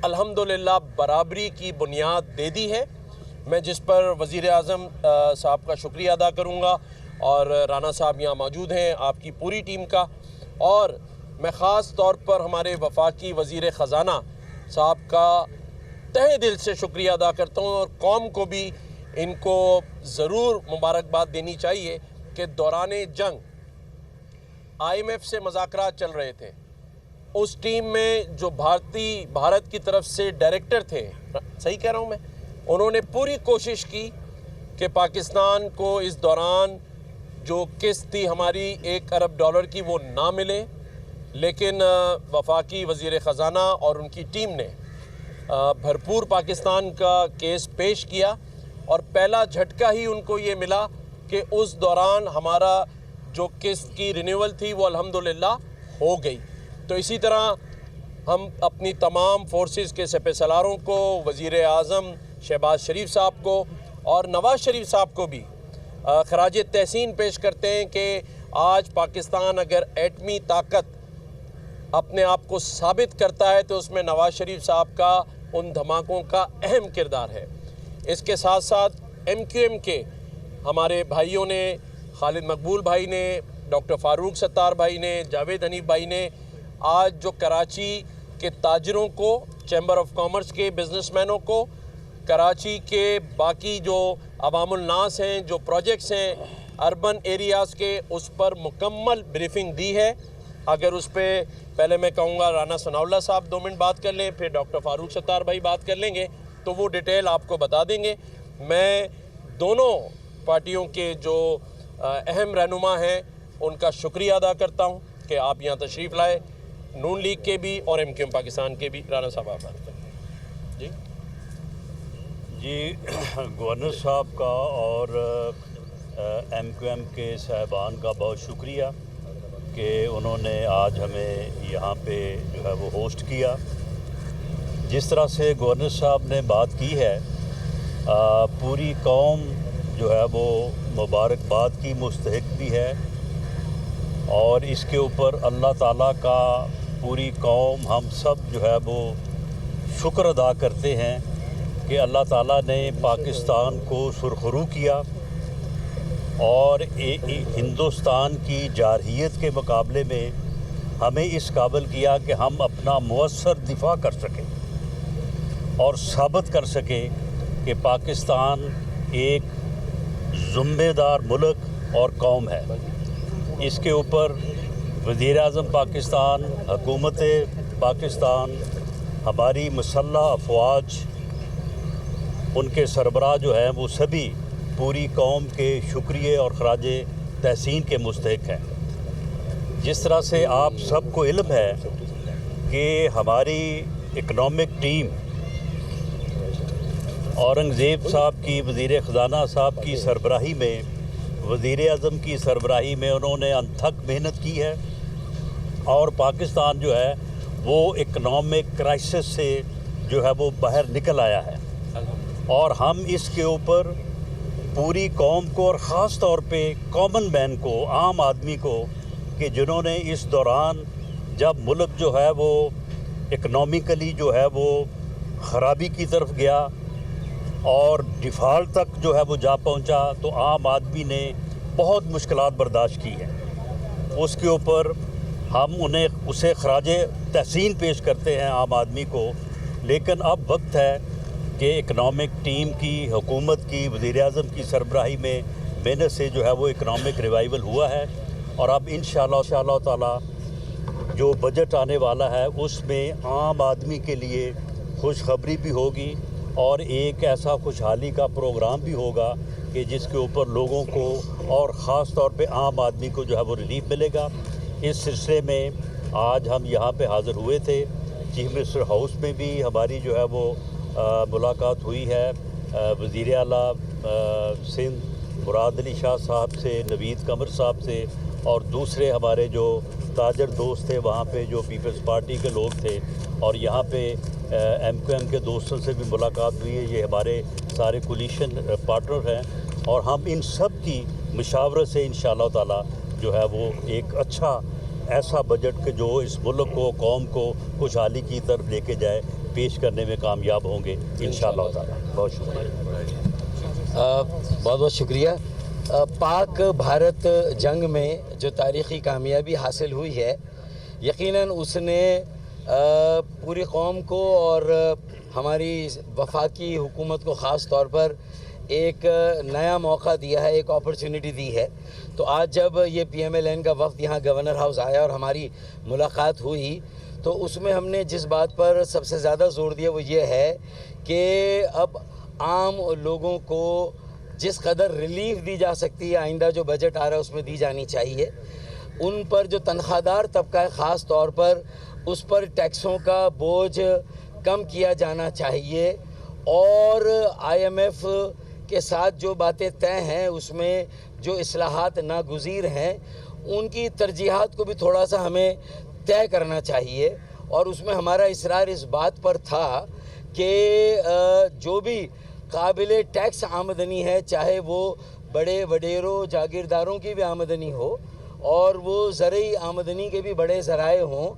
الحمدللہ برابری کی بنیاد دے دی ہے، میں جس پر وزیر اعظم صاحب کا شکریہ ادا کروں گا، اور رانا صاحب یہاں موجود ہیں آپ کی پوری ٹیم کا، اور میں خاص طور پر ہمارے وفاقی وزیر خزانہ صاحب کا تہہ دل سے شکریہ ادا کرتا ہوں، اور قوم کو بھی ان کو ضرور مبارکباد دینی چاہیے کہ دوران جنگ IMF سے مذاکرات چل رہے تھے، اس ٹیم میں جو بھارت کی طرف سے ڈائریکٹر تھے، صحیح کہہ رہا ہوں میں، انہوں نے پوری کوشش کی کہ پاکستان کو اس دوران جو قسط تھی ہماری $1 ارب کی وہ نہ ملے، لیکن وفاقی وزیر خزانہ اور ان کی ٹیم نے بھرپور پاکستان کا کیس پیش کیا، اور پہلا جھٹکا ہی ان کو یہ ملا کہ اس دوران ہمارا جو قسط کی رینیول تھی وہ الحمدللہ ہو گئی۔ تو اسی طرح ہم اپنی تمام فورسز کے سپہ سالاروں کو، وزیر اعظم شہباز شریف صاحب کو اور نواز شریف صاحب کو بھی خراج تحسین پیش کرتے ہیں کہ آج پاکستان اگر ایٹمی طاقت اپنے آپ کو ثابت کرتا ہے تو اس میں نواز شریف صاحب کا ان دھماکوں کا اہم کردار ہے۔ اس کے ساتھ ساتھ MQM کے ہمارے بھائیوں نے، خالد مقبول بھائی نے، ڈاکٹر فاروق ستار بھائی نے، جاوید حنیف بھائی نے آج جو کراچی کے تاجروں کو، چیمبر آف کامرس کے بزنس مینوں کو، کراچی کے باقی جو عوام الناس ہیں، جو پروجیکٹس ہیں اربن ایریاز کے، اس پر مکمل بریفنگ دی ہے۔ اگر اس پہ پہلے میں کہوں گا رانا ثناء اللہ صاحب 2 منٹ بات کر لیں، پھر ڈاکٹر فاروق ستار بھائی بات کر لیں گے تو وہ ڈیٹیل آپ کو بتا دیں گے۔ میں دونوں پارٹیوں کے جو اہم رہنما ہیں ان کا شکریہ ادا کرتا ہوں کہ آپ یہاں تشریف لائے، نون لیگ کے بھی اور MQM پاکستان کے بھی۔ رانا صاحب آپ بات کریں۔ جی گورنر صاحب کا اور MQM کے صاحبان کا بہت شکریہ کہ انہوں نے آج ہمیں یہاں پہ جو ہے وہ ہوسٹ کیا۔ جس طرح سے گورنر صاحب نے بات کی ہے، پوری قوم جو ہے وہ مبارکباد کی مستحق بھی ہے، اور اس کے اوپر اللہ تعالیٰ کا پوری قوم ہم سب جو ہے وہ شکر ادا کرتے ہیں کہ اللہ تعالیٰ نے پاکستان کو سرخرو کیا اور ہندوستان کی جارحیت کے مقابلے میں ہمیں اس قابل کیا کہ ہم اپنا مؤثر دفاع کر سکیں اور ثابت کر سکیں کہ پاکستان ایک ذمہ دار ملک اور قوم ہے۔ اس کے اوپر وزیر اعظم پاکستان، حکومت پاکستان، ہماری مسلح افواج، ان کے سربراہ جو ہیں وہ سبھی پوری قوم کے شکریہ اور خراج تحسین کے مستحق ہیں۔ جس طرح سے آپ سب کو علم ہے کہ ہماری اکنامک ٹیم اورنگزیب صاحب کی، وزیر خزانہ صاحب کی سربراہی میں، وزیر اعظم کی سربراہی میں انہوں نے انتھک محنت کی ہے، اور پاکستان جو ہے وہ اکنامک کرائسس سے جو ہے وہ باہر نکل آیا ہے، اور ہم اس کے اوپر پوری قوم کو اور خاص طور پہ کامن مین کو، عام آدمی کو، کہ جنہوں نے اس دوران جب ملک جو ہے وہ اکنامیکلی جو ہے وہ خرابی کی طرف گیا اور ڈیفالٹ تک جو ہے وہ جا پہنچا، تو عام آدمی نے بہت مشکلات برداشت کی ہیں۔ اس کے اوپر ہم اسے خراج تحسین پیش کرتے ہیں عام آدمی کو، لیکن اب وقت ہے کہ اکنامک ٹیم کی، حکومت کی، وزیر اعظم کی سربراہی میں محنت سے جو ہے وہ اکنامک ریوائول ہوا ہے، اور اب انشاءاللہ تعالی جو بجٹ آنے والا ہے اس میں عام آدمی کے لیے خوشخبری بھی ہوگی، اور ایک ایسا خوشحالی کا پروگرام بھی ہوگا کہ جس کے اوپر لوگوں کو اور خاص طور پہ عام آدمی کو جو ہے وہ ریلیف ملے گا۔ اس سلسلے میں آج ہم یہاں پہ حاضر ہوئے تھے، چیف منسٹر ہاؤس میں بھی ہماری جو ہے وہ ملاقات ہوئی ہے، وزیر اعلیٰ سندھ مراد علی شاہ صاحب سے، نوید قمر صاحب سے، اور دوسرے ہمارے جو تاجر دوست تھے وہاں پہ، جو پیپلز پارٹی کے لوگ تھے، اور یہاں پہ MQM کے دوستوں سے بھی ملاقات ہوئی ہے۔ یہ ہمارے سارے کولیشن پارٹنر ہیں، اور ہم ان سب کی مشاورت سے انشاءاللہ تعالی جو ہے وہ ایک اچھا ایسا بجٹ کہ جو اس ملک کو، قوم کو خوشحالی کی طرف لے کے جائے، پیش کرنے میں کامیاب ہوں گے انشاءاللہ تعالیٰ. بہت شکریہ. بہت بہت شکریہ. پاک بھارت جنگ میں جو تاریخی کامیابی حاصل ہوئی ہے، یقیناً اس نے پوری قوم کو اور ہماری وفاقی حکومت کو خاص طور پر ایک نیا موقع دیا ہے، ایک اپرچونٹی دی ہے. تو آج جب یہ PMLN کا وفد یہاں گورنر ہاؤس آیا اور ہماری ملاقات ہوئی، تو اس میں ہم نے جس بات پر سب سے زیادہ زور دیا وہ یہ ہے کہ اب عام لوگوں کو جس قدر ریلیف دی جا سکتی ہے، آئندہ جو بجٹ آ رہا ہے اس میں دی جانی چاہیے. ان پر جو تنخواہ دار طبقہ ہے خاص طور پر اس پر ٹیکسوں کا بوجھ کم کیا جانا چاہیے، اور IMF کے ساتھ جو باتیں طے ہیں اس میں جو اصلاحات ناگزیر ہیں ان کی ترجیحات کو بھی تھوڑا سا ہمیں طے کرنا چاہیے. اور اس میں ہمارا اصرار اس بات پر تھا کہ جو بھی قابل ٹیکس آمدنی ہے، چاہے وہ بڑے وڈیروں جاگیرداروں کی بھی آمدنی ہو اور وہ زرعی آمدنی کے بھی بڑے ذرائع ہوں،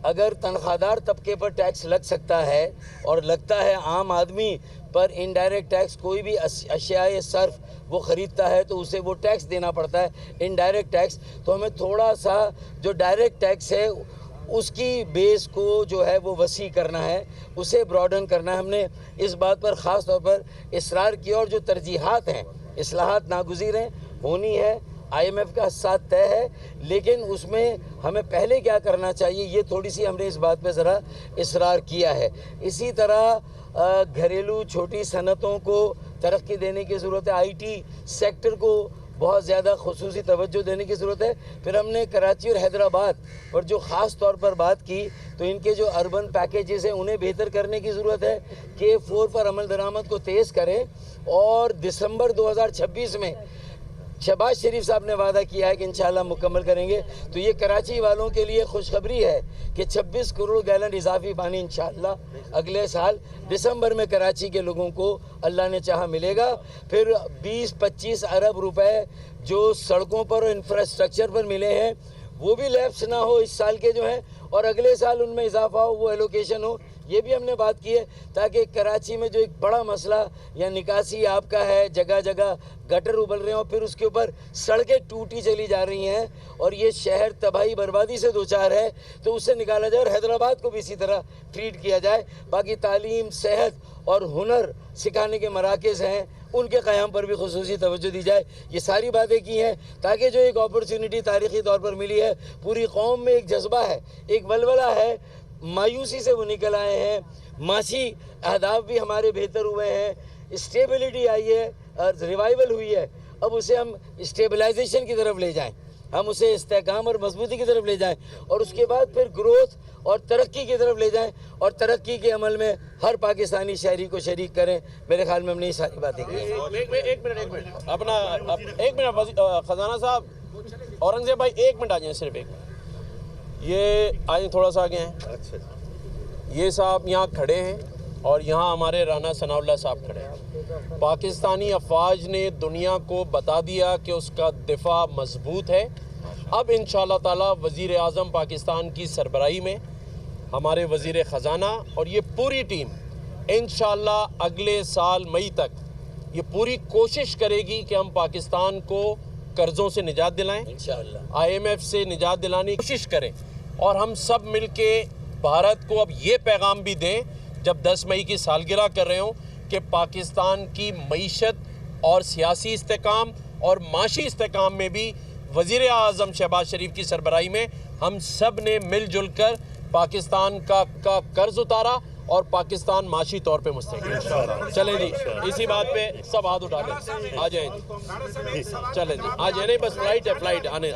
اگر تنخواہ دار طبقے پر ٹیکس لگ سکتا ہے اور لگتا ہے عام آدمی پر انڈائریکٹ ٹیکس، کوئی بھی اشیاء صرف وہ خریدتا ہے تو اسے وہ ٹیکس دینا پڑتا ہے انڈائریکٹ ٹیکس. تو ہمیں تھوڑا سا جو ڈائریکٹ ٹیکس ہے اس کی بیس کو جو ہے وہ وسیع کرنا ہے، اسے براڈن کرنا ہے. ہم نے اس بات پر خاص طور پر اصرار کیا، اور جو ترجیحات ہیں، اصلاحات ناگزیر ہیں، ہونی ہے، IMF کا ساتھ طے ہے، لیکن اس میں ہمیں پہلے کیا کرنا چاہیے یہ تھوڑی سی ہم نے اس بات پہ ذرا اصرار کیا ہے. اسی طرح گھریلو چھوٹی صنعتوں کو ترقی دینے کی ضرورت ہے، IT سیکٹر کو بہت زیادہ خصوصی توجہ دینے کی ضرورت ہے. پھر ہم نے کراچی اور حیدرآباد پر جو خاص طور پر بات کی تو ان کے جو اربن پیکیجز ہیں انہیں بہتر کرنے کی ضرورت ہے، K4 پر عمل درآمد کو تیز کریں، اور دسمبر 2026 میں شہباز شریف صاحب نے وعدہ کیا ہے کہ انشاءاللہ مکمل کریں گے. تو یہ کراچی والوں کے لیے خوشخبری ہے کہ 26 کروڑ گیلن اضافی پانی انشاءاللہ اگلے سال دسمبر میں کراچی کے لوگوں کو اللہ نے چاہا ملے گا. پھر 20-25 ارب روپے جو سڑکوں پر اور انفراسٹرکچر پر ملے ہیں وہ بھی لیپس نہ ہو اس سال کے جو ہیں، اور اگلے سال ان میں اضافہ ہو، وہ ایلوکیشن ہو. یہ بھی ہم نے بات کی ہے تاکہ کراچی میں جو ایک بڑا مسئلہ یا نکاسی آپ کا ہے، جگہ جگہ گٹر ابل رہے ہیں اور پھر اس کے اوپر سڑکیں ٹوٹی چلی جا رہی ہیں اور یہ شہر تباہی بربادی سے دوچار ہے، تو اس سے نکالا جائے. اور حیدرآباد کو بھی اسی طرح ٹریٹ کیا جائے. باقی تعلیم، صحت اور ہنر سکھانے کے مراکز ہیں ان کے قیام پر بھی خصوصی توجہ دی جائے. یہ ساری باتیں کی ہیں تاکہ جو ایک اپرچونٹی تاریخی طور پر ملی ہے، پوری قوم میں ایک جذبہ ہے، ایک ولولہ ہے، مایوسی سے وہ نکل آئے ہیں، معاشی اہداف بھی ہمارے بہتر ہوئے ہیں، اسٹیبلٹی آئی ہے، ریوائول ہوئی ہے. اب اسے ہم اسٹیبلائزیشن کی طرف لے جائیں، ہم اسے استحکام اور مضبوطی کی طرف لے جائیں، اور اس کے بعد پھر گروتھ اور ترقی کی طرف لے جائیں، اور ترقی کے عمل میں ہر پاکستانی شہری کو شریک کریں. میرے خیال میں ہم نے یہ ساری باتیں کی ہیں. ایک منٹ خزانہ صاحب، اورنگزیب بھائی ایک منٹ آ جائیں، صرف ایک منٹ. یہ آئیں تھوڑا سا آگے ہیں. یہ صاحب یہاں کھڑے ہیں اور یہاں ہمارے رانا ثناء اللہ صاحب کھڑے ہیں. پاکستانی افواج نے دنیا کو بتا دیا کہ اس کا دفاع مضبوط ہے. اب انشاءاللہ تعالی وزیر اعظم پاکستان کی سربراہی میں ہمارے وزیر خزانہ اور یہ پوری ٹیم انشاءاللہ اگلے سال مئی تک یہ پوری کوشش کرے گی کہ ہم پاکستان کو قرضوں سے نجات دلائیں، انشاءاللہ IMF سے نجات دلانے کی کوشش کریں، اور ہم سب مل کے بھارت کو اب یہ پیغام بھی دیں جب 10 مئی کی سالگرہ کر رہے ہوں کہ پاکستان کی معیشت اور سیاسی استحکام اور معاشی استحکام میں بھی وزیر اعظم شہباز شریف کی سربراہی میں ہم سب نے مل جل کر پاکستان کا قرض اتارا اور پاکستان معاشی طور پہ مستحکم. چلیں جی، اسی بات پہ سب ہاتھ اٹھا لیں، آ جائیں جی، چلیں جی، آ جائیں. نہیں بس فلائٹ ہے، فلائٹ آنے